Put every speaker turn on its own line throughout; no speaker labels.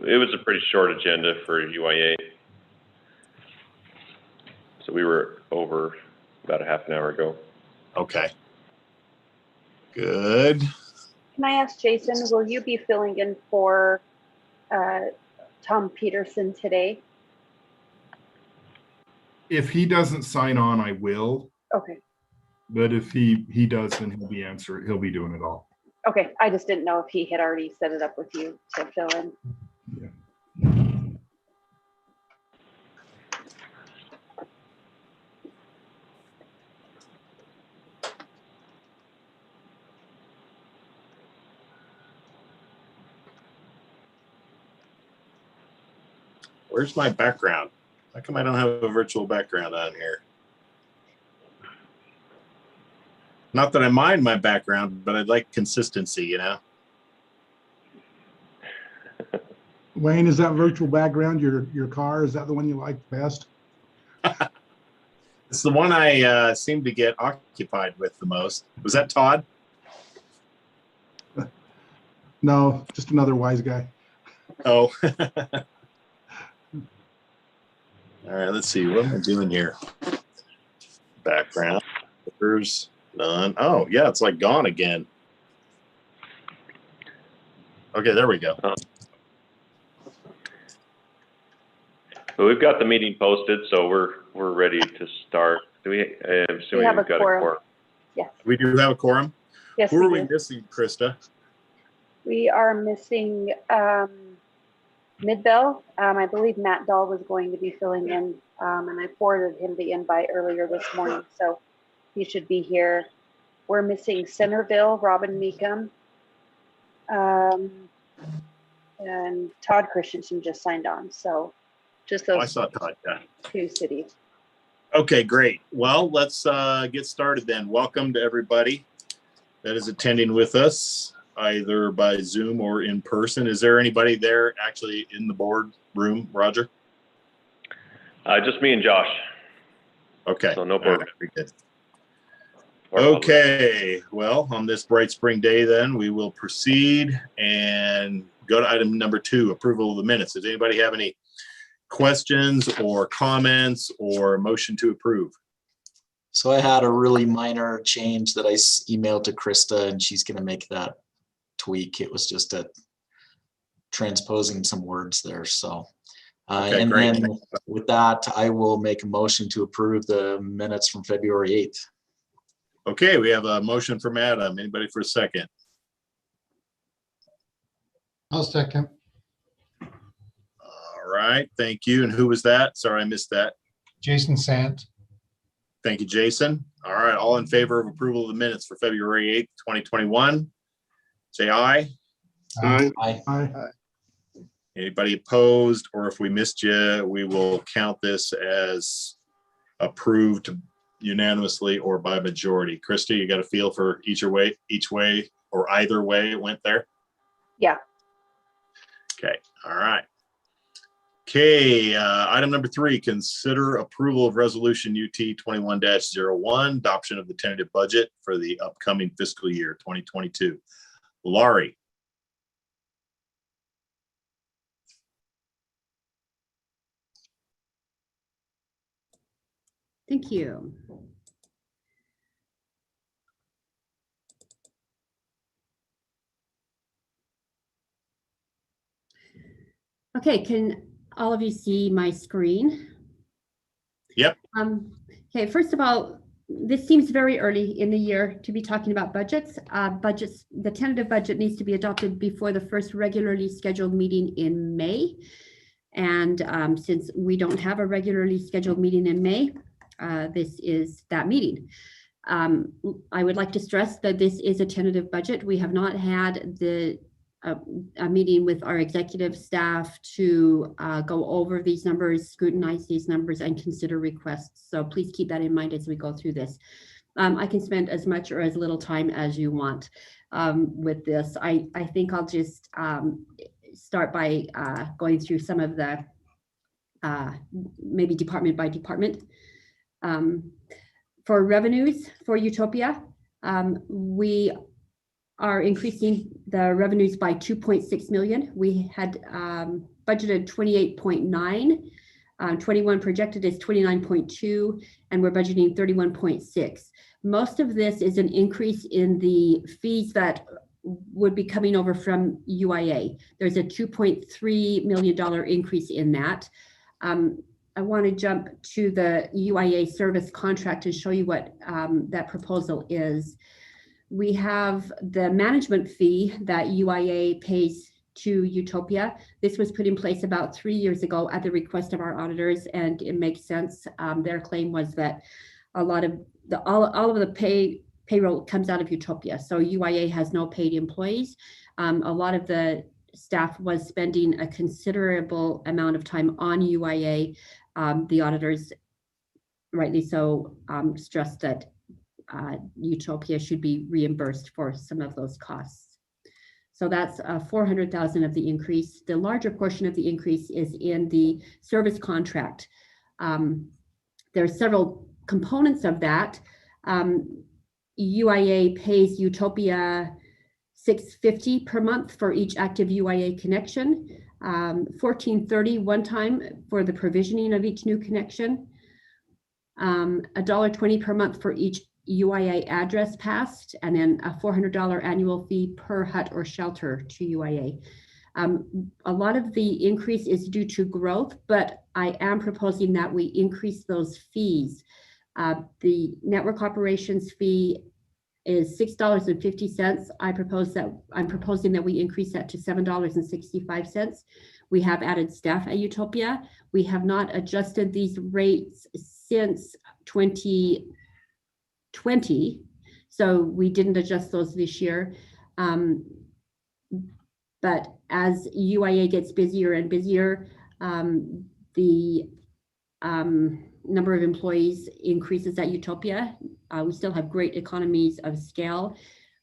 it was a pretty short agenda for UIA. So we were over about a half an hour ago.
Okay. Good.
Can I ask Jason, will you be filling in for Tom Peterson today?
If he doesn't sign on, I will.
Okay.
But if he does, then he'll be doing it all.
Okay. I just didn't know if he had already set it up with you to fill in.
Yeah.
Where's my background? How come I don't have a virtual background on here? Not that I mind my background, but I'd like consistency, you know?
Wayne, is that virtual background your car? Is that the one you like best?
It's the one I seem to get occupied with the most. Was that Todd?
No, just another wise guy.
Oh. All right, let's see. What am I doing here? Background. There's none. Oh, yeah, it's like gone again. Okay, there we go.
But we've got the meeting posted, so we're ready to start. Do we? I'm assuming we've got a quorum.
Yes.
We do have a quorum.
Yes.
Who are we missing, Krista?
We are missing Midbell. I believe Matt Dahl was going to be filling in, and I forwarded him the invite earlier this morning, so he should be here. We're missing Centerville, Robin Meekum, and Todd Christensen just signed on. So just those
I saw Todd, yeah.
2 cities.
Okay, great. Well, let's get started then. Welcome to everybody that is attending with us, either by Zoom or in person. Is there anybody there actually in the board room, Roger?
Just me and Josh.
Okay.
So no board.
Right, very good. Okay. Well, on this bright spring day, then we will proceed and go to item number 2, approval of the minutes. Does anybody have any questions or comments or motion to approve?
So I had a really minor change that I emailed to Krista, and she's going to make that tweak. It was just a transposing some words there. So,
Okay,
and
great.
then with that, I will make a motion to approve the minutes from February 8th.
Okay, we have a motion from Adam. Anybody for a second?
I'll second.
All right, thank you. And who was that? Sorry, I missed that.
Jason Sant.
Thank you, Jason. All right, all in favor of approval of the minutes for February 8th, 2021, say aye.
Aye.
Aye.
Anybody opposed, or if we missed you, we will count this as approved unanimously or by majority. Krista, you got a feel for each way or either way it went there?
Yeah.
Okay, all right. Okay, item number 3, consider approval of resolution UT 21-01, adoption of the tentative budget for the upcoming fiscal year 2022. Laurie.
Thank you. Okay, can all of you see my screen?
Yep.
Okay, first of all, this seems very early in the year to be talking about budgets. The tentative budget needs to be adopted before the first regularly scheduled meeting in May. And since we don't have a regularly scheduled meeting in May, this is that meeting. I would like to stress that this is a tentative budget. We have not had a meeting with our executive staff to go over these numbers, scrutinize these numbers, and consider requests. So please keep that in mind as we go through this. I can spend as much or as little time as you want with this. I think I'll just start by going through some of the maybe department by department. For revenues for Utopia, we are increasing the revenues by 2.6 million. We had budgeted 28.9. 21 projected is 29.2, and we're budgeting 31.6. Most of this is an increase in the fees that would be coming over from UIA. There's a $2.3 million increase in that. I want to jump to the UIA service contract and show you what that proposal is. We have the management fee that UIA pays to Utopia. This was put in place about 3 years ago at the request of our auditors, and it makes sense. Their claim was that a lot of all of the payroll comes out of Utopia, so UIA has no paid employees. A lot of the staff was spending a considerable amount of time on UIA. The auditors, rightly so, stressed that Utopia should be reimbursed for some of those costs. So that's 400,000 of the increase. The larger portion of the increase is in the service contract. There are several components of that. UIA pays Utopia $650 per month for each active UIA connection, $14.30 one time for the provisioning of each new connection, $1.20 per month for each UIA address passed, and then a $400 annual fee per hut or shelter to UIA. A lot of the increase is due to growth, but I am proposing that we increase those fees. The network operations fee is $6.50. I'm proposing that we increase that to $7.65. We have added staff at Utopia. We have not adjusted these rates since 2020, so we didn't adjust those this year. But as UIA gets busier and busier, the number of employees increases at Utopia. We still have great economies of scale,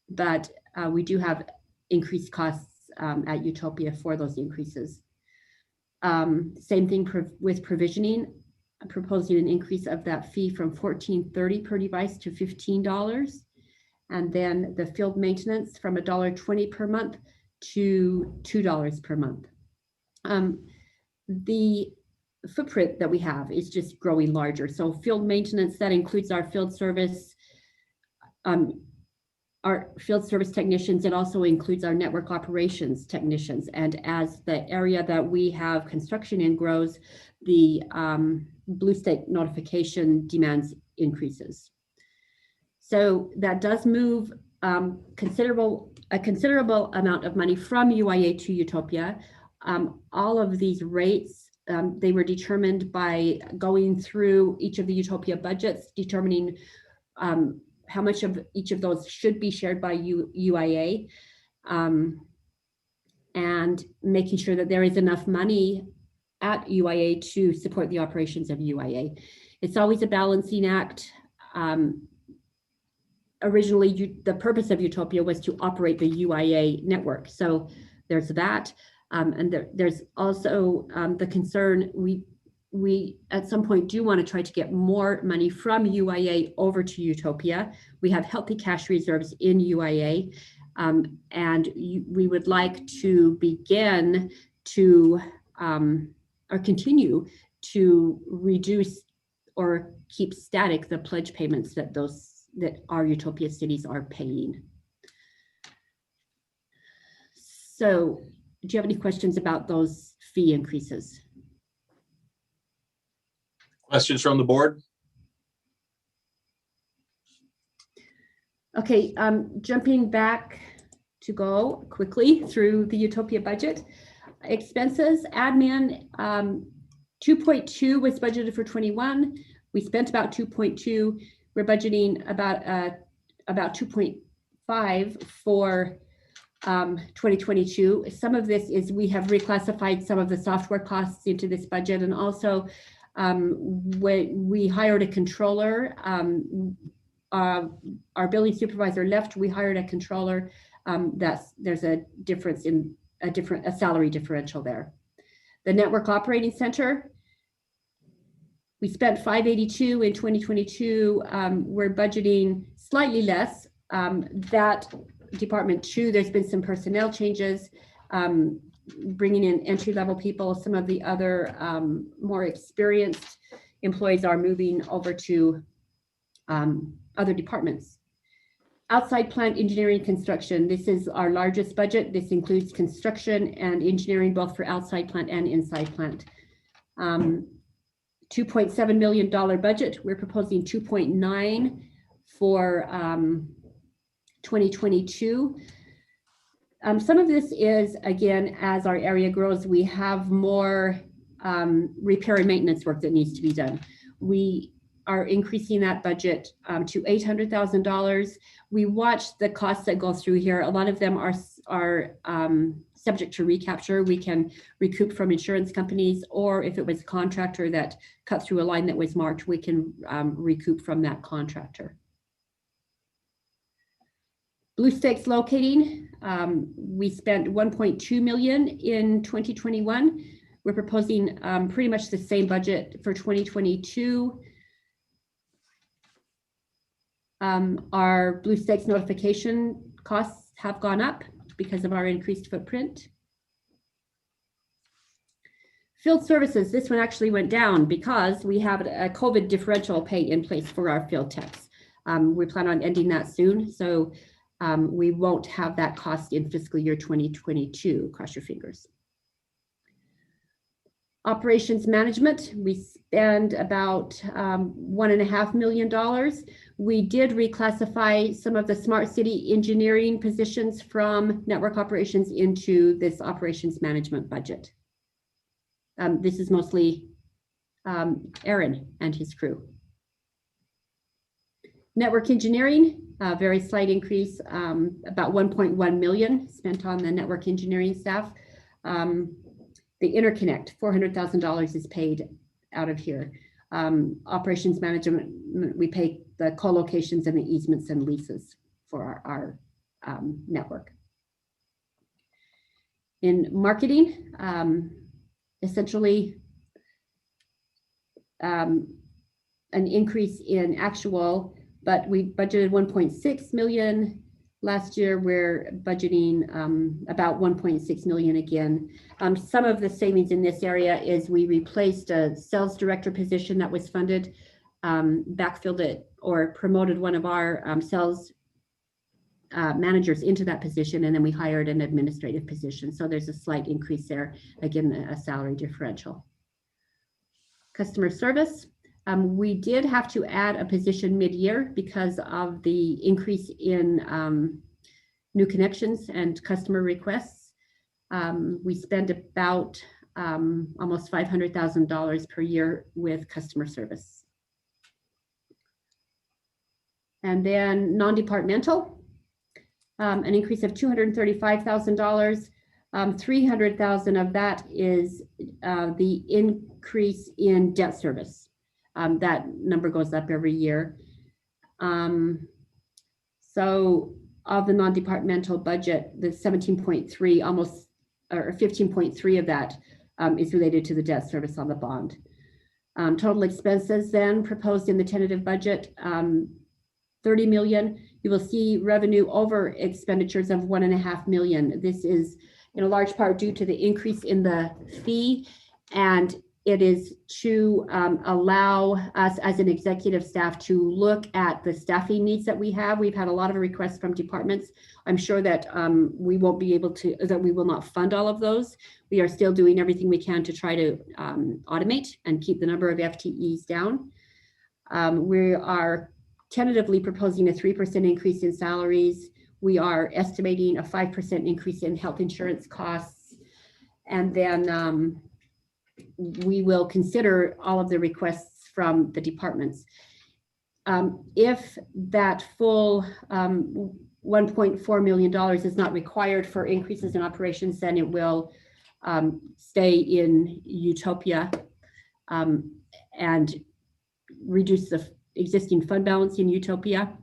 but we do have increased costs at Utopia for those increases. Same thing with provisioning. I'm proposing an increase of that fee from $14.30 per device to $15. And then the field maintenance from $1.20 per month to $2 per month. The footprint that we have is just growing larger. So field maintenance, that includes our field service technicians. It also includes our network operations technicians. And as the area that we have construction in grows, the blue state notification demands increases. So that does move a considerable amount of money from UIA to Utopia. All of these rates, they were determined by going through each of the Utopia budgets, determining how much of each of those should be shared by UIA, and making sure that there is enough money at UIA to support the operations of UIA. It's always a balancing act. Originally, the purpose of Utopia was to operate the UIA network. So there's that. And there's also the concern, we at some point do want to try to get more money from UIA over to Utopia. We have healthy cash reserves in UIA, and we would like to begin to, or continue to reduce or keep static the pledge payments that our Utopia cities are paying. So, do you have any questions about those fee increases?
Questions from the board?
Okay, jumping back to go quickly through the Utopia budget. Expenses, admin, 2.2 was budgeted for 21. We spent about 2.2. We're budgeting about 2.5 for 2022. Some of this is we have reclassified some of the software costs into this budget, and also we hired a controller. Our billing supervisor left. We hired a controller. There's a difference in a salary differential there. The network operating center, we spent 582 in 2022. We're budgeting slightly less. That Department 2, there's been some personnel changes, bringing in entry-level people. Some of the other more experienced employees are moving over to other departments. Outside plant engineering construction. This is our largest budget. This includes construction and engineering, both for outside plant and inside plant. $2.7 million budget. We're proposing 2.9 for 2022. Some of this is, again, as our area grows, we have more repair and maintenance work that needs to be done. We are increasing that budget to $800,000. We watch the costs that go through here. A lot of them are subject to recapture. We can recoup from insurance companies, or if it was a contractor that cut through a line that was marked, we can recoup from that contractor. Blue Stakes locating, we spent $1.2 million in 2021. We're proposing pretty much the same budget for 2022. Our Blue Stakes notification costs have gone up because of our increased footprint. Field services, this one actually went down because we have a COVID differential pay in place for our field techs. We plan on ending that soon, so we won't have that cost in fiscal year 2022, cross your fingers. Operations management, we spend about $1.5 million. We did reclassify some of the smart city engineering positions from network operations into this operations management budget. This is mostly Aaron and his crew. Network engineering, a very slight increase, about 1.1 million spent on the network engineering staff. The interconnect, $400,000 is paid out of here. Operations management, we pay the co-locations and the easements and leases for our network. In marketing, essentially an increase in actual, but we budgeted 1.6 million. Last year, we're budgeting about 1.6 million again. Some of the savings in this area is we replaced a sales director position that was funded, backfilled it or promoted one of our sales managers into that position, and then we hired an administrative position. So there's a slight increase there, again, a salary differential. Customer service. We did have to add a position mid-year because of the increase in new connections and customer requests. We spend about almost $500,000 per year with customer service. And then non-departmental, an increase of $235,000. 300,000 of that is the increase in debt service. That number goes up every year. So of the non-departmental budget, the 17.3, almost, or 15.3 of that is related to the debt service on the bond. Total expenses then proposed in the tentative budget, 30 million. You will see revenue over expenditures of 1.5 million. This is in a large part due to the increase in the fee, and it is to allow us as an executive staff to look at the staffing needs that we have. We've had a lot of requests from departments. I'm sure that we won't be able to, that we will not fund all of those. We are still doing everything we can to try to automate and keep the number of FTEs down. We are tentatively proposing a 3% increase in salaries. We are estimating a 5% increase in health insurance costs. And then we will consider all of the requests from the departments. If that full $1.4 million is not required for increases in operations, then it will stay in UTOPIA and reduce the existing fund balance in UTOPIA.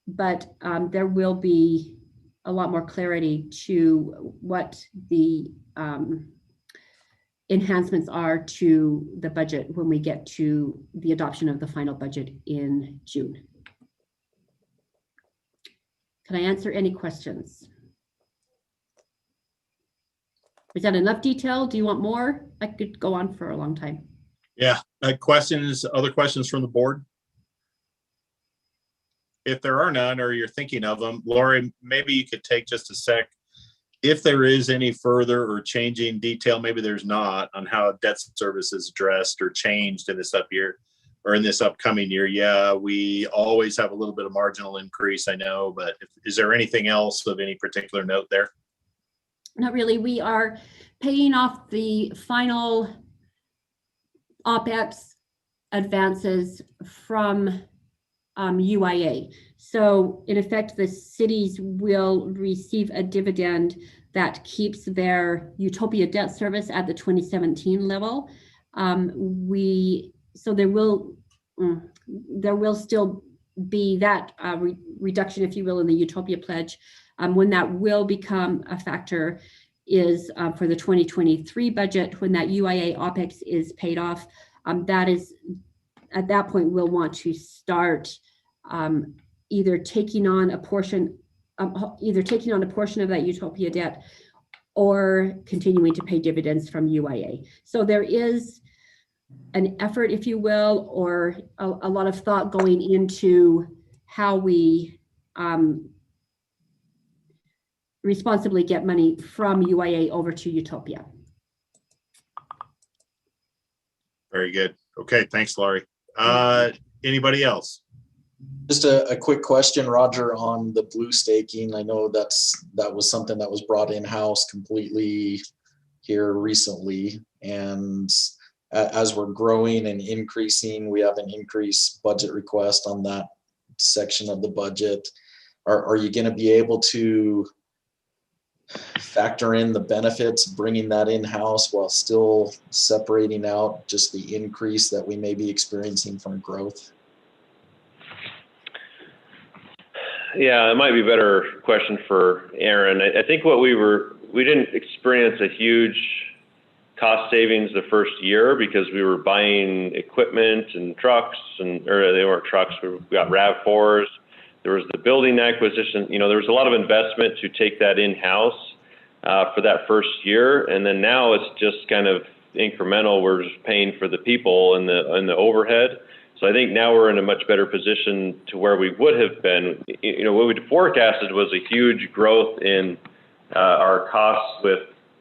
But there will be a lot more clarity to what the enhancements are to the budget when we get to the adoption of the final budget in June. Can I answer any questions? Is that enough detail? Do you want more? I could go on for a long time.
Yeah, other questions from the board? If there are none, or you're thinking of them, Lori, maybe you could take just a sec. If there is any further or changing detail, maybe there's not, on how debt service is addressed or changed in this in this upcoming year. Yeah, we always have a little bit of marginal increase, I know, but is there anything else of any particular note there?
Not really. We are paying off the final OPEX advances from UIA. So in effect, the cities will receive a dividend that keeps their Utopia debt service at the 2017 level. So there will still be that reduction, if you will, in the Utopia pledge. When that will become a factor is for the 2023 budget, when that UIA OPEX is paid off. That is, at that point, we'll want to start either taking on a portion of that Utopia debt or continuing to pay dividends from UIA. So there is an effort, if you will, or a lot of thought going into how we responsibly get money from UIA over to Utopia.
Very good. Okay, thanks, Laurie. Anybody else?
Just a quick question, Roger, on the blue staking. I know that was something that was brought in-house completely here recently. And as we're growing and increasing, we have an increased budget request on that section of the budget. Are you going to be able to factor in the benefits, bringing that in-house while still separating out just the increase that we may be experiencing from growth?
Yeah, it might be a better question for Aaron. I think we didn't experience a huge cost savings the first year because we were buying equipment and trucks, or they weren't trucks, we got RAV4s. There was the building acquisition. There was a lot of investment to take that in-house for that first year. And then now it's just kind of incremental. We're just paying for the people and the overhead. So I think now we're in a much better position to where we would have been. What we'd forecasted was a huge growth in our costs with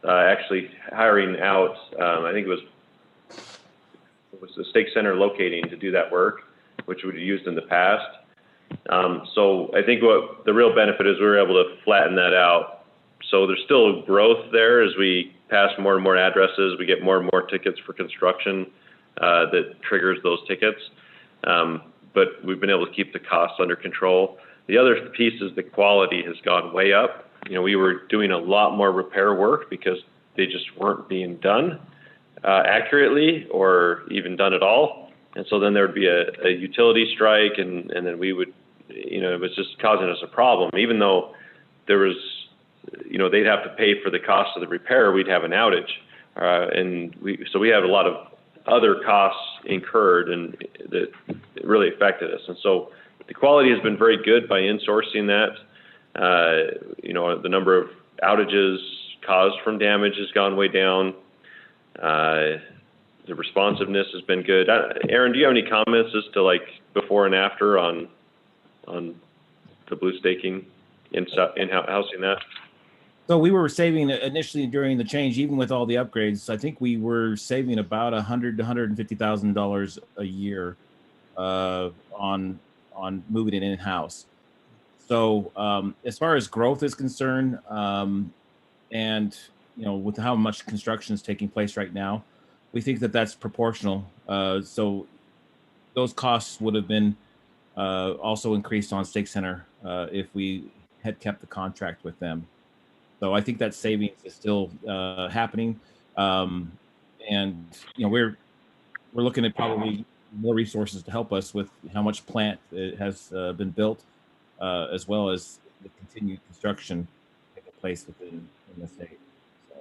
actually hiring out. I think it was the stake center locating to do that work, which we'd used in the past. So I think what the real benefit is we were able to flatten that out. So there's still growth there as we pass more and more addresses. We get more and more tickets for construction that triggers those tickets. But we've been able to keep the costs under control. The other piece is the quality has gone way up. We were doing a lot more repair work because they just weren't being done accurately or even done at all. And so then there would be a utility strike, and then we would, it was just causing us a problem. Even though there was, they'd have to pay for the cost of the repair, we'd have an outage. So we had a lot of other costs incurred, and that really affected us. And so the quality has been very good by insourcing that. The number of outages caused from damage has gone way down. The responsiveness has been good. Aaron, do you have any comments as to like before and after on the blue staking in-housing that?
So we were saving initially during the change, even with all the upgrades. I think we were saving about $100,000 to $150,000 a year on moving it in-house. So as far as growth is concerned, and with how much construction is taking place right now, we think that that's proportional. So those costs would have been also increased on Stake Center if we had kept the contract with them. So I think that savings is still happening, and we're looking at probably more resources to help us with how much plant has been built, as well as the continued construction taking place within the state. So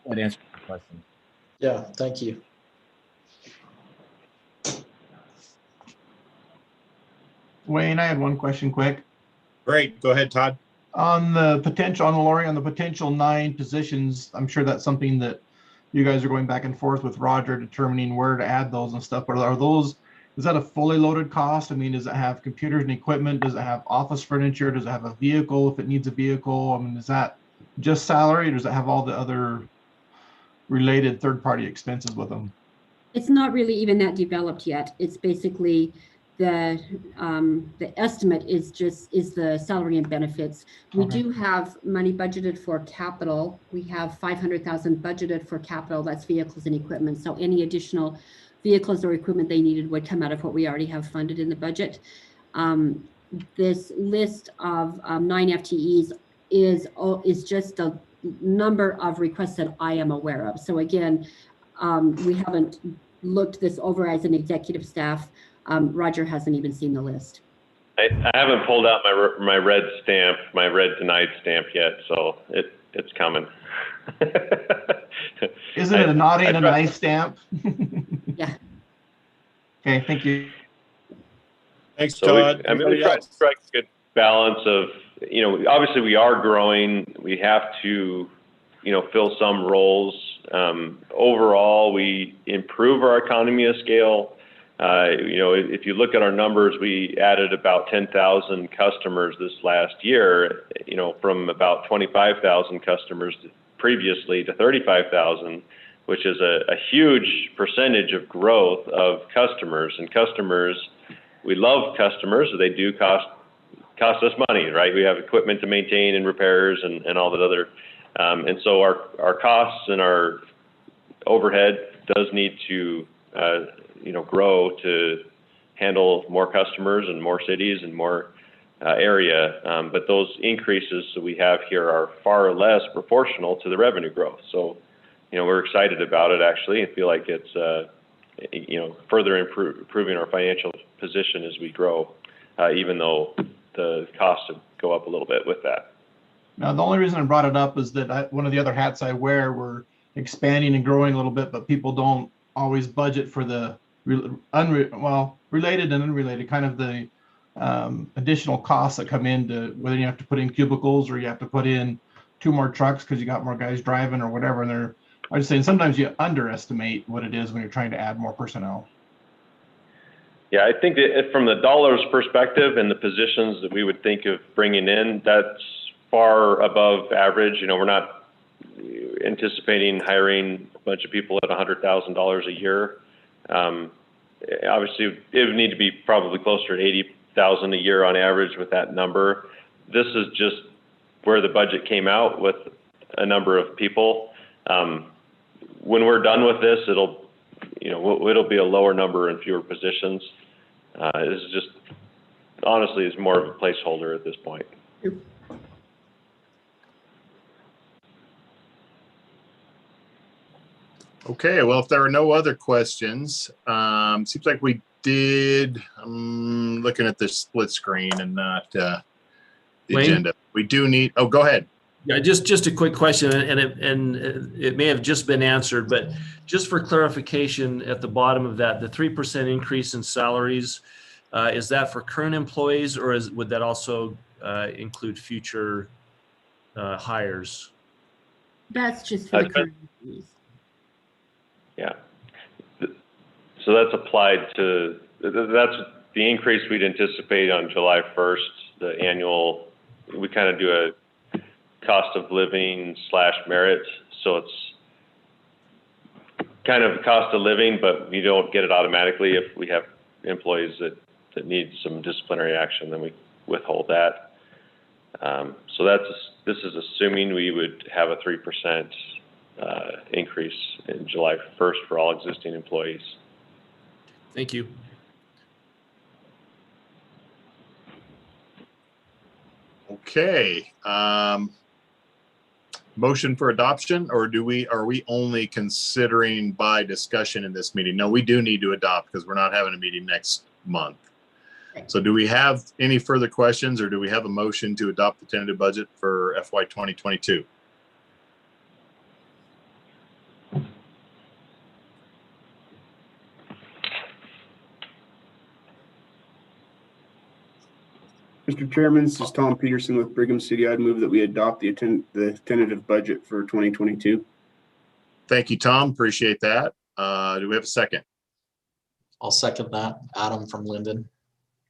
that answers the question.
Yeah, thank you.
Wayne, I had one question quick.
Great. Go ahead, Todd.
On the potential, Lori, on the potential 9 positions, I'm sure that's something that you guys are going back and forth with Roger, determining where to add those and stuff. But are those, is that a fully loaded cost? I mean, does it have computers and equipment? Does it have office furniture? Does it have a vehicle if it needs a vehicle? I mean, is that just salary, or does it have all the other related third-party expenses with them?
It's not really even that developed yet. It's basically the estimate is the salary and benefits. We
Okay.
do have money budgeted for capital. We have 500,000 budgeted for capital. That's vehicles and equipment. So any additional vehicles or equipment they needed would come out of what we already have funded in the budget. This list of 9 FTEs is just a number of requests that I am aware of. So again, we haven't looked this over as an executive staff. Roger hasn't even seen the list.
I haven't pulled out my red stamp, my red denied stamp yet, so it's coming.
Isn't it a naughty and a nice stamp?
Yeah.
Okay, thank you.
Thanks,
So
Todd.
we try
Anybody
to
else?
strike a good balance of, obviously we are growing. We have to, fill some roles. Overall, we improve our economy of scale. If you look at our numbers, we added about 10,000 customers this last year, from about 25,000 customers previously to 35,000, which is a huge percentage of growth of customers. And customers, we love customers. They do cost us money, right? We have equipment to maintain and repairs and all that other. And so our costs and our overhead does need to, grow to handle more customers and more cities and more area. But those increases that we have here are far less proportional to the revenue growth. So, we're excited about it actually and feel like it's, further improving our financial position as we grow, even though the costs go up a little bit with that.
Now, the only reason I brought it up is that one of the other hats I wear, we're expanding and growing a little bit, but people don't always budget for the related and unrelated, kind of the additional costs that come into whether you have to put in cubicles or you have to put in 2 more trucks because you got more guys driving or whatever. And I'm just saying sometimes you underestimate what it is when you're trying to add more personnel.
Yeah, I think that from the dollars perspective and the positions that we would think of bringing in, that's far above average. We're not anticipating hiring a bunch of people at $100,000 a year. Obviously, it would need to be probably closer to $80,000 a year on average with that number. This is just where the budget came out with a number of people. When we're done with this, it'll be a lower number and fewer positions. This is just, honestly, is more of a placeholder at this point.
Okay, well, if there are no other questions, seems like we did, I'm looking at this split screen and not the
Wayne?
agenda. We do need, oh, go ahead.
Yeah, just a quick question, and it may have just been answered, but just for clarification, at the bottom of that, the 3% increase in salaries, is that for current employees, or would that also include future hires?
That's just for the current employees.
Yeah. So that's applied to, that's the increase we'd anticipate on July 1st, the annual, we kind of do a cost of living / merit. So it's kind of cost of living, but you don't get it automatically. If we have employees that need some disciplinary action, then we withhold that. So this is assuming we would have a 3% increase in July 1st for all existing employees.
Thank you.
Okay. Motion for adoption, or are we only considering by discussion in this meeting? No, we do need to adopt because we're not having a meeting next month. So do we have any further questions, or do we have a motion to adopt the tentative budget for FY 2022?
Mr. Chairman, this is Tom Peterson with Brigham City. I'd move that we adopt the tentative budget for 2022.
Thank you, Tom. Appreciate that. Do we have a second?
I'll second that. Adam from Linden.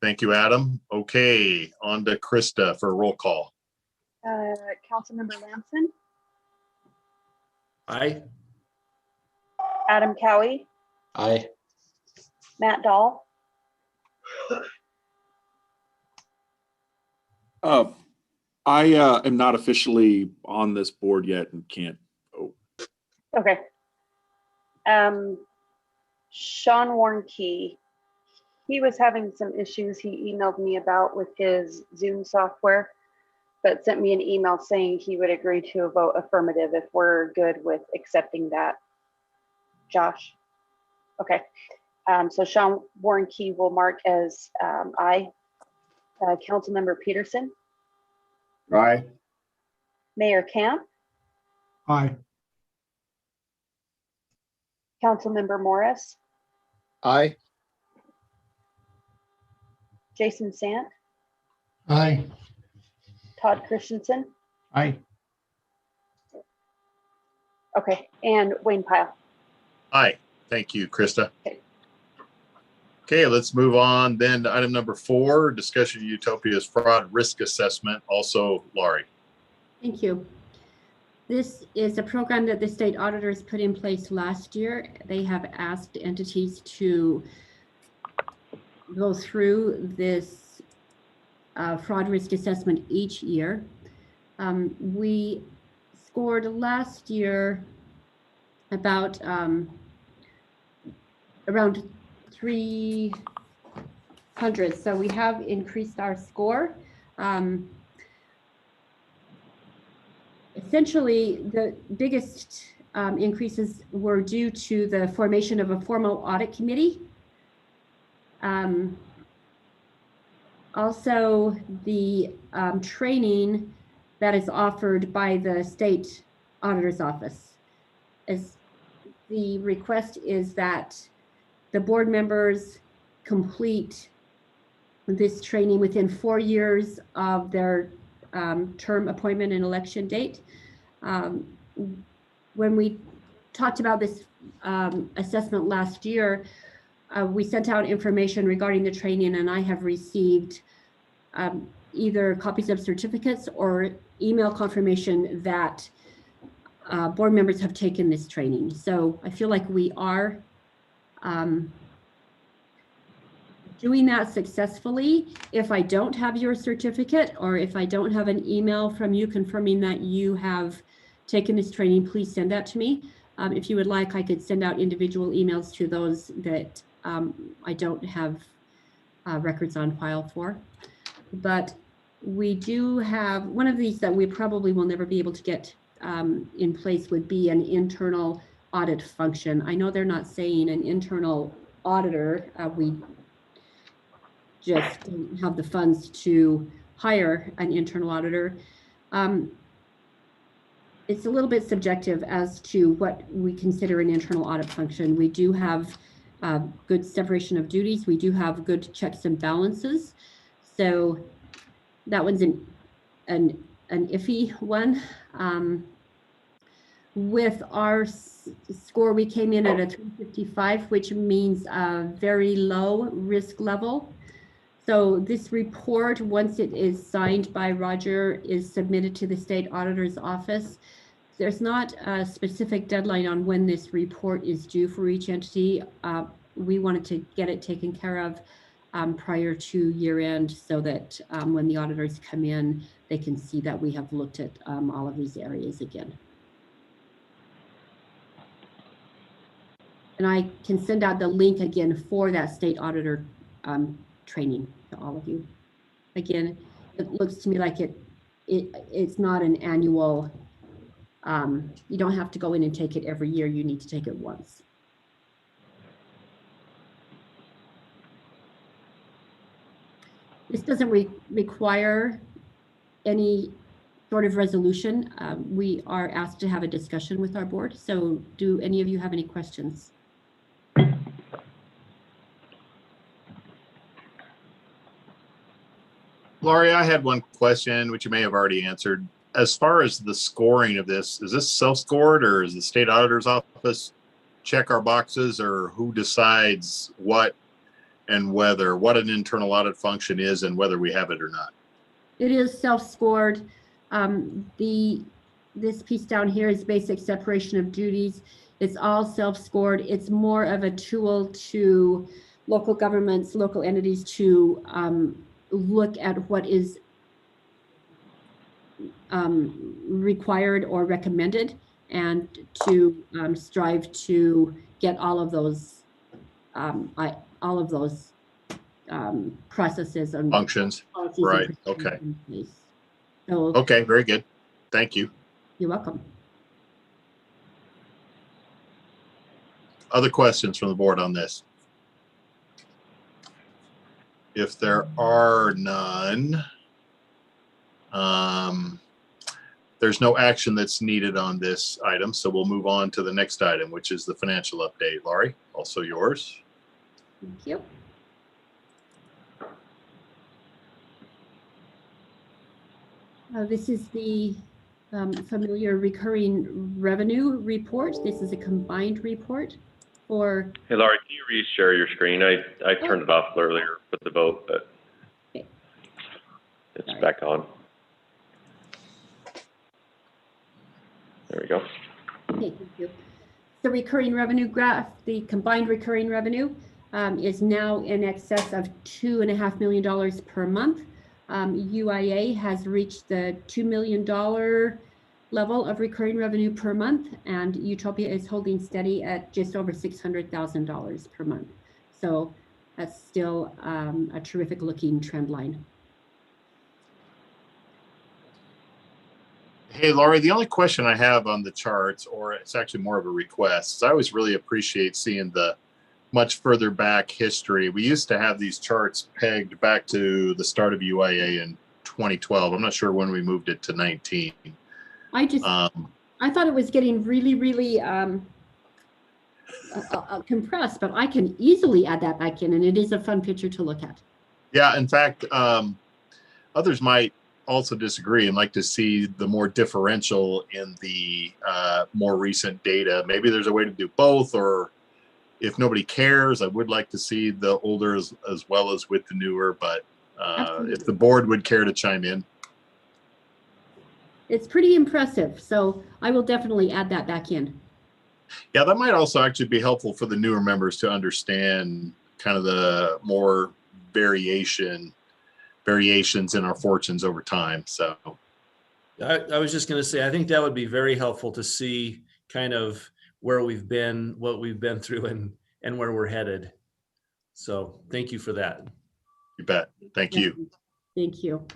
Thank you, Adam. Okay, on to Krista for a roll call.
Councilmember Lamson,
Aye.
Adam Cowie,
Aye.
Matt Dahl,
I am not officially on this board yet and can't vote.
okay. Sean Warnke, he was having some issues he emailed me about with his Zoom software, but sent me an email saying he would agree to a vote affirmative if we're good with accepting that. Josh? Okay. So Sean Warnke will mark as aye. Councilmember Peterson,
Aye.
Mayor Camp,
Aye.
Councilmember Morris,
Aye.
Jason Sant,
Aye.
Todd Christensen.
Aye.
Okay, and Wayne Pyle.
Aye. Thank you, Krista.
Okay.
Okay, let's move on then to item number 4, discussion of Utopia's fraud risk assessment. Also, Laurie.
Thank you. This is a program that the state auditors put in place last year. They have asked entities to go through this fraud risk assessment each year. We scored last year about around 300, so we have increased our score. Essentially, the biggest increases were due to the formation of a formal audit committee. Also, the training that is offered by the state auditor's office. As the request is that the board members complete this training within 4 years of their term appointment and election date. When we talked about this assessment last year, we sent out information regarding the training, and I have received either copies of certificates or email confirmation that board members have taken this training. So I feel like we are doing that successfully. If I don't have your certificate, or if I don't have an email from you confirming that you have taken this training, please send that to me. If you would like, I could send out individual emails to those that I don't have records on file for. But we do have, one of these that we probably will never be able to get in place would be an internal audit function. I know they're not saying an internal auditor. We just don't have the funds to hire an internal auditor. It's a little bit subjective as to what we consider an internal audit function. We do have good separation of duties. We do have good checks and balances. So that one's an iffy one. With our score, we came in at a 355, which means a very low risk level. So this report, once it is signed by Roger, is submitted to the state auditor's office. There's not a specific deadline on when this report is due for each entity. We wanted to get it taken care of prior to year end, so that when the auditors come in, they can see that we have looked at all of these areas again. And I can send out the link again for that state auditor training to all of you. Again, it looks to me like it's not an annual, you don't have to go in and take it every year. You need to take it once. This doesn't require any sort of resolution. We are asked to have a discussion with our board. So do any of you have any questions?
Laurie, I had one question, which you may have already answered. As far as the scoring of this, is this self-scored or is the state auditor's office check our boxes, or who decides what and whether, what an internal audit function is and whether we have it or not?
It is self-scored. This piece down here is basic separation of duties. It's all self-scored. It's more of a tool to local governments, local entities to look at what is required or recommended, and to strive to get all of those processes and
Functions,
policies
right?
and
Okay.
procedures in place. So
Okay, very good. Thank you.
you're welcome.
Other questions from the board on this? If there are none, there's no action that's needed on this item, so we'll move on to the next item, which is the financial update. Laurie, also yours.
Thank you. This is the familiar recurring revenue report. This is a combined report for.
Hey, Laurie, can you re-share your screen? I turned it off earlier with the vote, but
Okay.
it's
Sorry.
back on. There we go.
Okay, thank you. The recurring revenue graph, the combined recurring revenue is now in excess of $2.5 million per month. UIA has reached the $2 million level of recurring revenue per month, and Utopia is holding steady at just over $600,000 per month. So that's still a terrific looking trend line.
Hey, Laurie, the only question I have on the charts, or it's actually more of a request, is I always really appreciate seeing the much further back history. We used to have these charts pegged back to the start of UIA in 2012. I'm not sure when we moved it to 19.
I thought it was getting really compressed, but I can easily add that back in, and it is a fun picture to look at.
Yeah, in fact, others might also disagree and like to see the more differential in the more recent data. Maybe there's a way to do both, or if nobody cares, I would like to see the older as well as with the newer, but if the board would care to chime in.
It's pretty impressive, so I will definitely add that back in.
Yeah, that might also actually be helpful for the newer members to understand kind of the more variations in our fortunes over time. So
I was just going to say, I think that would be very helpful to see kind of where we've been, what we've been through, and where we're headed. So thank you for that.
You bet. Thank you.
Thank you.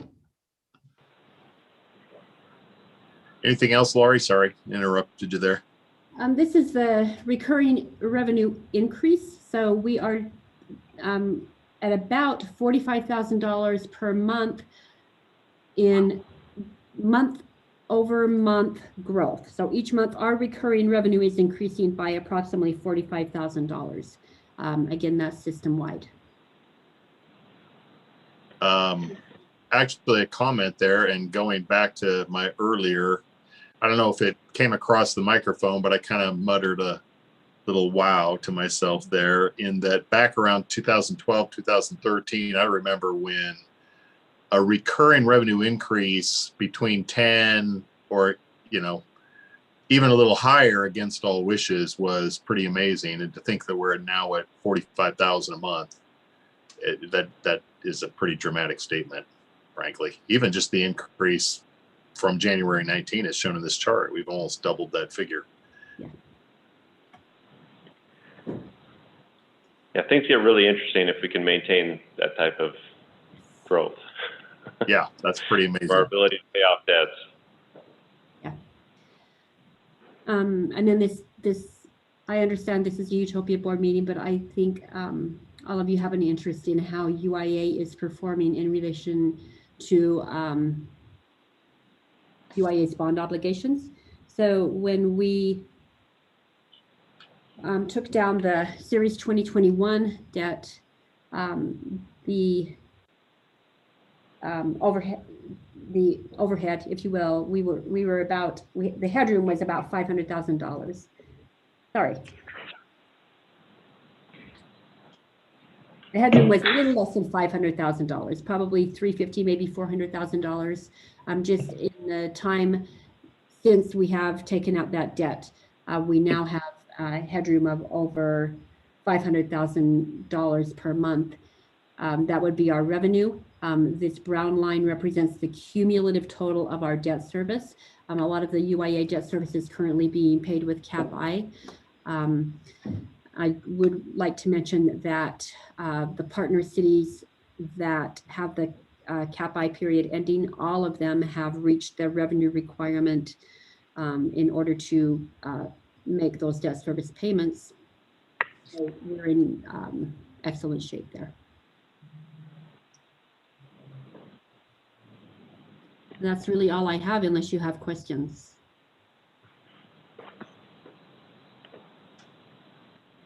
Anything else, Laurie? Sorry, interrupted you there.
This is the recurring revenue increase. So we are at about $45,000 per month in month-over-month growth. So each month our recurring revenue is increasing by approximately $45,000. Again, that's system-wide.
Actually, a comment there, and going back to my earlier, I don't know if it came across the microphone, but I kind of muttered a little wow to myself there, in that back around 2012, 2013, I remember when a recurring revenue increase between 10 or, even a little higher against all wishes was pretty amazing. And to think that we're now at 45,000 a month, that is a pretty dramatic statement, frankly. Even just the increase from January 19 as shown in this chart, we've almost doubled that figure.
Yeah, things get really interesting if we can maintain that type of growth.
Yeah, that's pretty amazing.
Our ability to pay off debts.
Yeah. And then this, I understand this is a Utopia board meeting, but I think all of you have an interest in how UIA is performing in relation to UIA's bond obligations. So when we took down the Series 2021 debt, the overhead, if you will. The headroom was about $500,000. Sorry. The headroom was a little less than $500,000, probably $350,000, maybe $400,000. Just in the time since we have taken out that debt, we now have a headroom of over $500,000 per month. That would be our revenue. This brown line represents the cumulative total of our debt service. A lot of the UIA debt service is currently being paid with CAP-I. I would like to mention that the partner cities that have the CAP-I period ending, all of them have reached their revenue requirement in order to make those debt service payments. So we're in excellent shape there. That's really all I have, unless you have questions.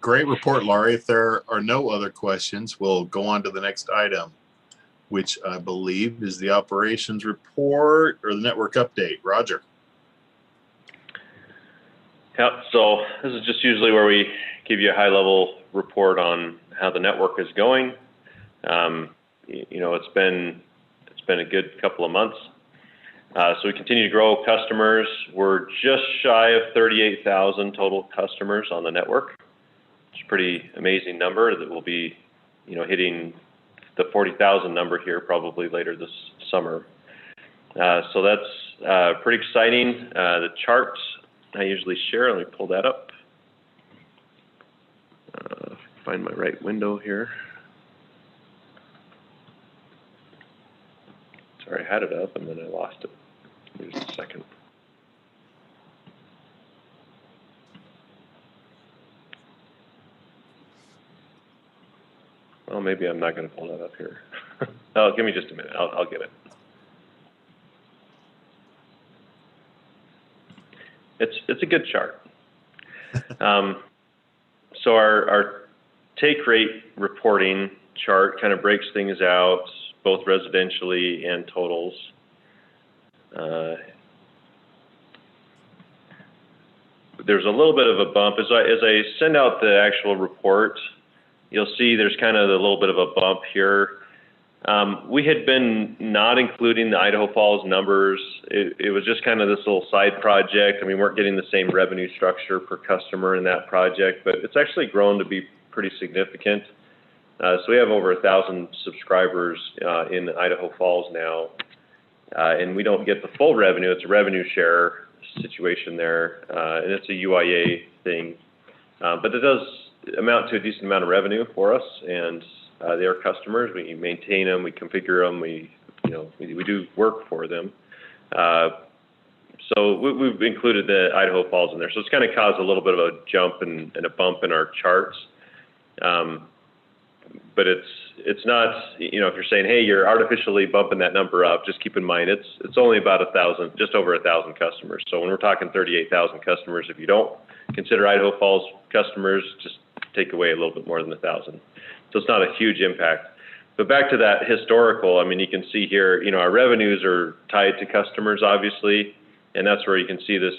Great report, Laurie. If there are no other questions, we'll go on to the next item, which I believe is the operations report or the network update. Roger.
Yep, so this is just usually where we give you a high-level report on how the network is going. You know, it's been a good couple of months. So we continue to grow customers. We're just shy of 38,000 total customers on the network. It's a pretty amazing number that will be, you know, hitting the 40,000 number here probably later this summer. So that's pretty exciting. The charts I usually share, let me pull that up. Find my right window here. Sorry, I had it up and then I lost it. Just a second. Well, maybe I'm not going to pull that up here. Oh, give me just a minute. I'll get it. It's a good chart. So our take rate reporting chart kind of breaks things out, both residentially and totals. There's a little bit of a bump. As I send out the actual report, you'll see there's kind of a little bit of a bump here. We had been not including the Idaho Falls numbers. It was just kind of this little side project, and we weren't getting the same revenue structure per customer in that project, but it's actually grown to be pretty significant. So we have over 1,000 subscribers in Idaho Falls now, and we don't get the full revenue. It's a revenue share situation there, and it's a UIA thing, but it does amount to a decent amount of revenue for us, and they are customers. We maintain them, we configure them, we do work for them. So we've included the Idaho Falls in there. So it's kind of caused a little bit of a jump and a bump in our charts. But it's not, you know, if you're saying, hey, you're artificially bumping that number up, just keep in mind it's only about 1,000, just over 1,000 customers. So when we're talking 38,000 customers, if you don't consider Idaho Falls customers, just take away a little bit more than 1,000. So it's not a huge impact. But back to that historical, I mean, you can see here, you know, our revenues are tied to customers, obviously, and that's where you can see this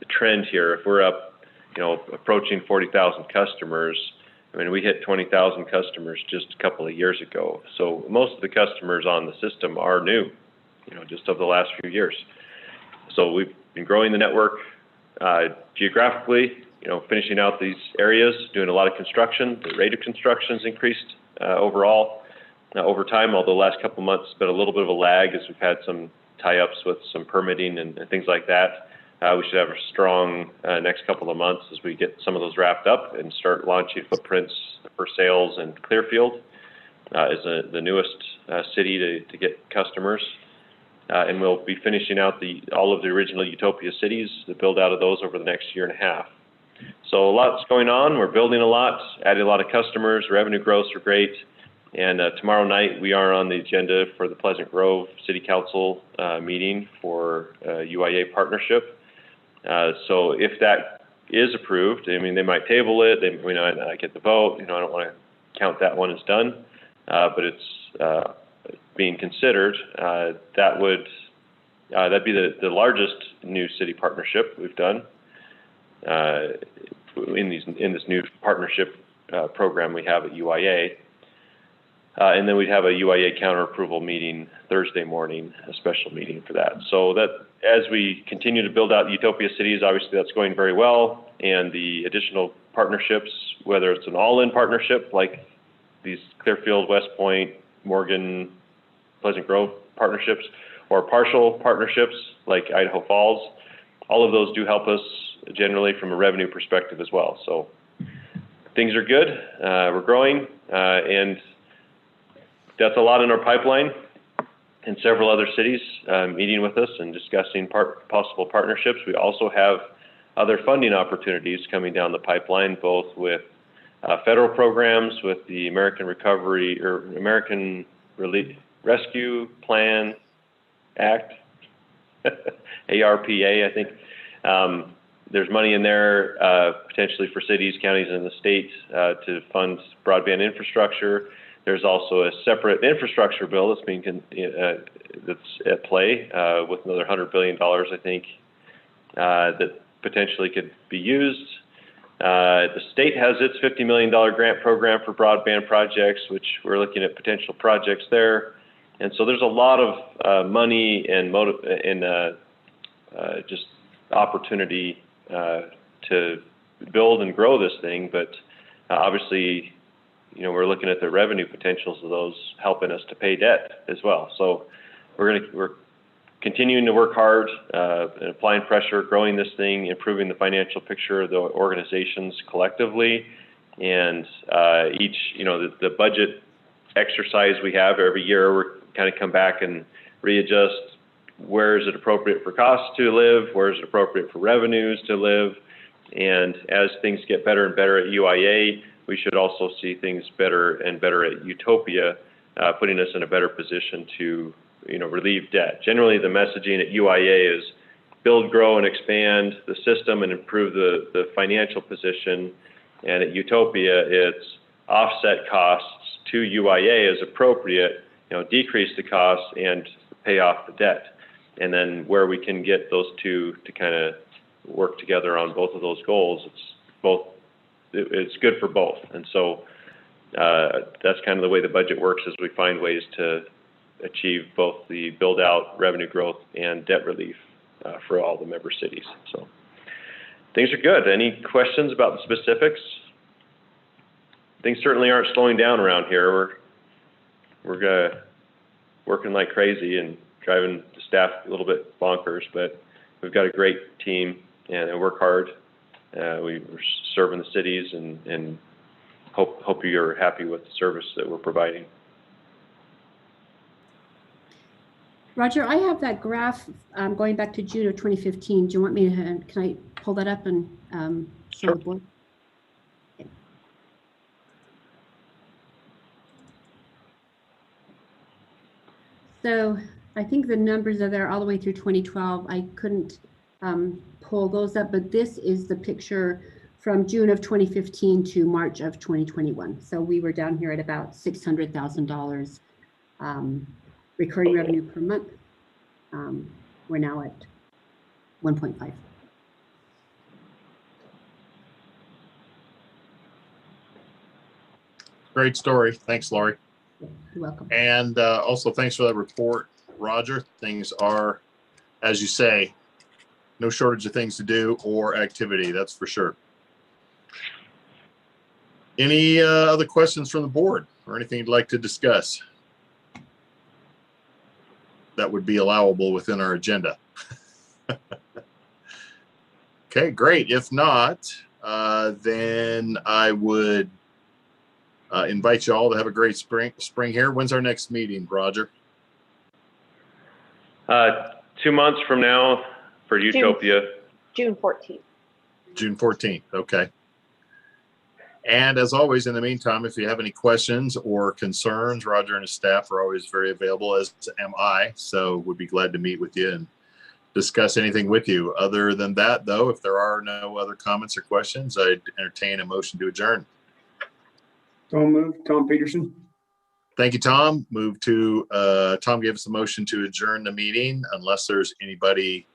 trend here. If we're up, you know, approaching 40,000 customers, I mean, we hit 20,000 customers just a couple of years ago. So most of the customers on the system are new, you know, just over the last few years. So we've been growing the network geographically, you know, finishing out these areas, doing a lot of construction. The rate of construction has increased overall over time, although the last couple of months has been a little bit of a lag as we've had some tie-ups with some permitting and things like that. We should have a strong next couple of months as we get some of those wrapped up and start launching footprints for sales. And Clearfield is the newest city to get customers. And we'll be finishing out all of the original Utopia cities, the build out of those over the next year and a half. So a lot's going on. We're building a lot, adding a lot of customers. Revenue growths are great. And tomorrow night we are on the agenda for the Pleasant Grove City Council meeting for UIA partnership. So if that is approved, I mean, they might table it. They might not get the vote. You know, I don't want to count that one as done. But it's being considered. That'd be the largest new city partnership we've done in this new partnership program we have at UIA. And then we'd have a UIA counter approval meeting Thursday morning, a special meeting for that. So that as we continue to build out Utopia cities, obviously that's going very well. And the additional partnerships, whether it's an all-in partnership like these Clearfield, West Point, Morgan, Pleasant Grove partnerships, or partial partnerships like Idaho Falls, all of those do help us generally from a revenue perspective as well. So things are good. We're growing, and that's a lot in our pipeline, and several other cities meeting with us and discussing possible partnerships. We also have other funding opportunities coming down the pipeline, both with federal programs, with the American Recovery or American Rescue Plan Act, ARPA, I think. There's money in there potentially for cities, counties, and the state to fund broadband infrastructure. There's also a separate infrastructure bill that's being that's at play with another $100 billion, I think, that potentially could be used. The state has its $50 million grant program for broadband projects, which we're looking at potential projects there. And so there's a lot of money and just opportunity to build and grow this thing, but obviously, we're looking at the revenue potentials of those helping us to pay debt as well. So we're continuing to work hard and applying pressure, growing this thing, improving the financial picture of the organizations collectively, and each, the budget exercise we have every year, we're kind of come back and readjust. Where is it appropriate for costs to live? Where is it appropriate for revenues to live? And as things get better and better at UIA, we should also see things better and better at Utopia, putting us in a better position to, relieve debt. Generally, the messaging at UIA is build, grow, and expand the system and improve the financial position. And at Utopia, it's offset costs to UIA as appropriate, decrease the costs and pay off the debt. And then where we can get those two to kind of work together on both of those goals, it's good for both. And so that's kind of the way the budget works, is we find ways to achieve both the build out, revenue growth, and debt relief for all the member cities. So things are good. Any questions about the specifics? Things certainly aren't slowing down around here. We're working like crazy and driving the staff a little bit bonkers, but we've got a great team and we work hard. We're serving the cities and hope you're happy with the service that we're providing.
Roger, I have that graph going back to June of 2015. Do you want me to, can I pull that up and show the board? Okay. So I think the numbers are there all the way through 2012. I couldn't pull those up, but this is the picture from June of 2015 to March of 2021. So we were down here at about $600,000 recurring revenue per month. We're now at 1.5.
Great story. Thanks, Lori.
You're welcome.
And also thanks for that report, Roger. Things are, as you say, no shortage of things to do or activity, that's for sure. Any other questions from the board or anything you'd like to discuss that would be allowable within our agenda? Okay, great. If not, then I would invite you all to have a great spring here. When's our next meeting, Roger?
2 months from now for Utopia.
June 14th.
June 14th, okay. And as always, in the meantime, if you have any questions or concerns, Roger and his staff are always very available, as am I. So we'd be glad to meet with you and discuss anything with you. Other than that, though, if there are no other comments or questions, I'd entertain a motion to adjourn.
So moved. Tom Peterson.
Thank you, Tom. Tom gave us a motion to adjourn the meeting. Unless there's anybody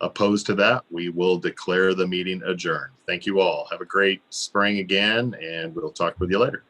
opposed to that, we will declare the meeting adjourned. Thank you all. Have a great spring again, and we'll talk with you later.